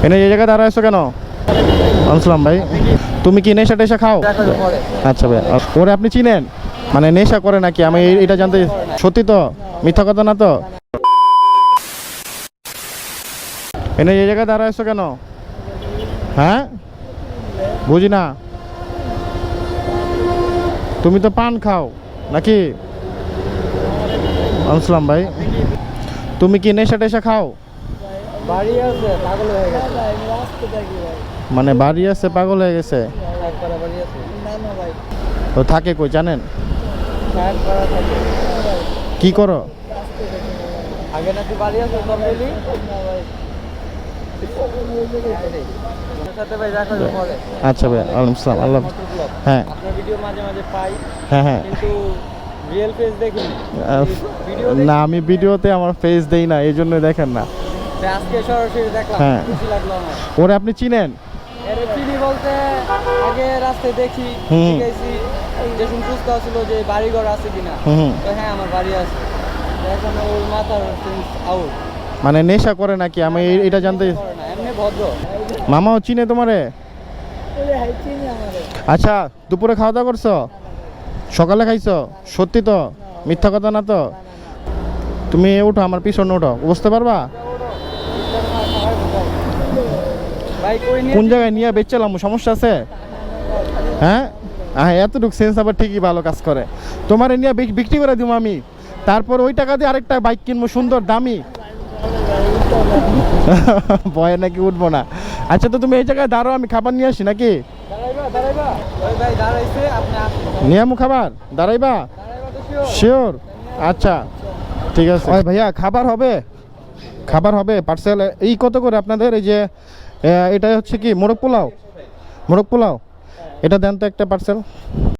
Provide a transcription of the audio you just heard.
এনে এই জায়গায় দাঁড়ায় আছো কেন? আসসালাম ভাই, তুমি কি নেশা টেশা খাও? আচ্ছা ভাই, ওরে আপনি চিনেন? মানে নেশা করে নাকি আমি এটা জানতে। সত্যি তো, মিথ্যা কথা না তো? এনে এই জায়গায় দাঁড়ায় আছো কেন? হ্যাঁ, বুঝি না। তুমি তো পান খাও নাকি? আসসালাম ভাই, তুমি কি নেশা টেশা খাও? বাড়ি আছে পাগল হয়ে গেছে। মানে বাড়ি আছে পাগল হয়ে গেছে? একবারে বাড়ি আছে। না না ভাই, তো থাকে কই জানেন? সাহেব করা থাকে। কি করো? আগে নাকি বাড়ি আছে কমপ্লিটলি। সাথে ভাই দেখা হবে পরে। আচ্ছা ভাই, ওয়ালাইকুম আসসালাম। আল্লাহ। হ্যাঁ আপনার ভিডিও মাঝে মাঝে পাই, হ্যাঁ হ্যাঁ। কিন্তু রিয়েল ফেস দেখি ভিডিও না, আমি ভিডিওতে আমার ফেস দেই না, এই জন্য দেখেন না। আজকে সরাসরি দেখলাম, হ্যাঁ। খুশি লাগলো আমার। ওরে আপনি চিনেন? এরে চিনি বলতে আগে রাস্তায় দেখি, হুম। দেখেছি যে সুস্থ ছিল যে বাড়িঘর আছে কিনা। হুম। তো হ্যাঁ আমার বাড়ি আছে। তো এখন ওর মাথার সেন্স আউট। মানে নেশা করে নাকি আমি এটা জানতে। করে না, এমনি ভদ্র। মামাও চিনে তোমারে? আচ্ছা, দুপুরে খাওয়া দাওয়া করছো? সকালে খাইছো? সত্যি তো, মিথ্যা কথা না তো? তুমি উঠো, আমার পিছনে উঠো, বুঝতে পারবা ভাই কই নিয়ে কোন জায়গায় নিয়ে বেচলাম? সমস্যা আছে? হ্যাঁ হ্যাঁ, এতটুকু সেন্স আবার ঠিকই ভালো কাজ করে। তোমার নিয়ে বিক্রি করে দিব আমি, তারপর ওই টাকা দিয়ে আরেকটা বাইক কিনবো সুন্দর দামি। ভয়ে নাকি উঠবো না? আচ্ছা, তো তুমি এই জায়গায় দাঁড়াও, আমি খাবার নিয়ে আসি নাকি? দাঁড়াইবা ওই ভাই দাঁড়াইছে, আপনি আসুন। নিয়ে আমু খাবার? দাঁড়াইবা? দাঁড়াইবা তো শিওর। শিওর? আচ্ছা ঠিক আছে। ওই ভাইয়া, খাবার হবে? খাবার হবে পার্সেল। এই কত করে আপনাদের? এই যে এটা হচ্ছে কি মোরগ পোলাও? মোরগ পোলাও এটা দেন তো একটা পার্সেল।